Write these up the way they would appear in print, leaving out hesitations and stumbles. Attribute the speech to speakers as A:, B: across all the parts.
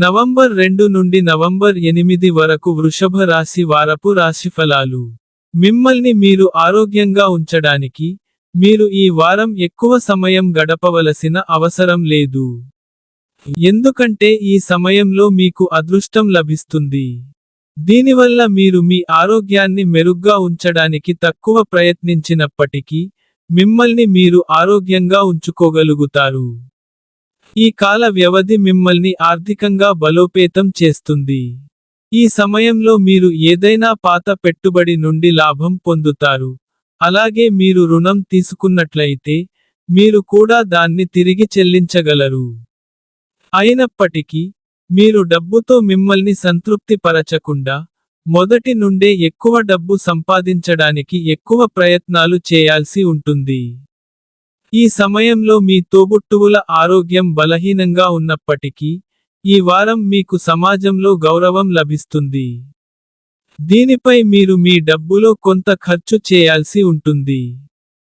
A: November 2 నుండి November 8 వరకు వృషభ రాశి వారపు రాశిఫలాలు. మిమ్మల్ని మీరు ఆరోగ్యంగా ఉంచడానికి, మీరు ఈ వారం ఎక్కువ సమయం గడపవలసిన అవసరం లేదు. ఎందుకంటే ఈ సమయంలో మీకు అదృష్టం లభిస్తుంది. దీనివల్ల మీరు మీ ఆరోగ్యాన్ని మెరుగ్గా ఉంచడానికి తక్కువ ప్రయత్నించినప్పటికీ, మిమ్మల్ని మీరు ఆరోగ్యంగా ఉంచుకోగలుగుతారు. ఈ కాల వ్యవధి మిమ్మల్ని ఆర్థికంగా బలోపేతం చేస్తుంది. ఈ సమయంలో మీరు ఏదైనా పాత పెట్టుబడి నుండి లాభం పొందుతారు. అలాగే మీరు రుణం తీసుకున్నట్లయితే, మీరు కూడా దాన్ని తిరిగి చెల్లించగలరు. అయినప్పటికీ, మీరు డబ్బుతో మిమ్మల్ని సంతృప్తి పరచకుండా, మొదటి నుండే ఎక్కువ డబ్బు సంపాదించడానికి ఎక్కువ ప్రయత్నాలు చేయాల్సి ఉంటుంది. ఈ సమయంలో మీ తోబుట్టువుల ఆరోగ్యం బలహీనంగా ఉన్నప్పటికీ, ఈ వారం మీకు సమాజంలో గౌరవం లభిస్తుంది. దీనిపై మీరు మీ డబ్బులో కొంత ఖర్చు చేయాల్సి ఉంటుంది.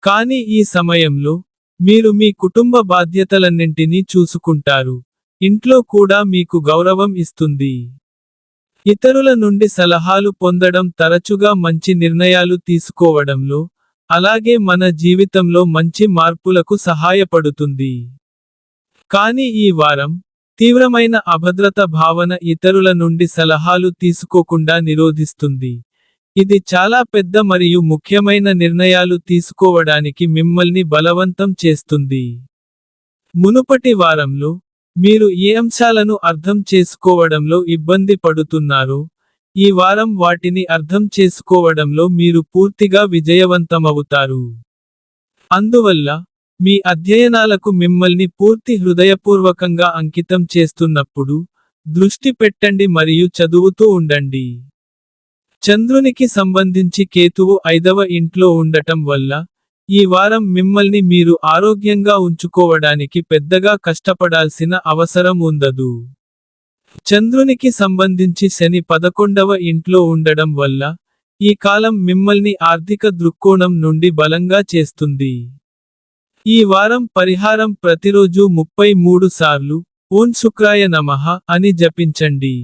A: కానీ ఈ సమయంలో, మీరు మీ కుటుంబ బాధ్యతలన్నింటినీ చూసుకుంటారు. ఇంట్లో కూడా మీకు గౌరవం ఇస్తుంది. ఇతరుల నుండి సలహాలు పొందడం తరచుగా మంచి నిర్ణయాలు తీసుకోవడంలో, అలాగే మన జీవితంలో మంచి మార్పులకు సహాయపడుతుంది. కానీ ఈ వారం, తీవ్రమైన అభద్రత భావన ఇతరుల నుండి సలహాలు తీసుకోకుండా నిరోధిస్తుంది. ఇది చాలా పెద్ద మరియు ముఖ్యమైన నిర్ణయాలు తీసుకోవడానికి మిమ్మల్ని బలవంతం చేస్తుంది. మునుపటి వారంలో, మీరు ఏ అంశాలను అర్థం చేసుకోవడంలో ఇబ్బంది పడుతున్నారో, ఈ వారం వాటిని అర్థం చేసుకోవడంలో మీరు పూర్తిగా విజయవంతమవుతారు. అందువల్ల, మీ అధ్యయనాలకు మిమ్మల్ని పూర్తి హృదయపూర్వకంగా అంకితం చేస్తున్నప్పుడు, దృష్టి పెట్టండి మరియు చదువుతూ ఉండండి. చంద్రునికి సంబంధించి కేతువు 5వ ఇంట్లో ఉండటం వల్ల, ఈ వారం మిమ్మల్ని మీరు ఆరోగ్యంగా ఉంచుకోవడానికి పెద్దగా కష్టపడాల్సిన అవసరం ఉండదు. చంద్రునికి సంబంధించి శని 11వ ఇంట్లో ఉండడం వల్ల, ఈ కాలం మిమ్మల్ని ఆర్థిక దృక్కోణం నుండి బలంగా చేస్తుంది. ఈ వారం పరిహారం ప్రతిరోజూ 33 సార్లు, ఓం శుక్రాయ నమః అని జపించండి.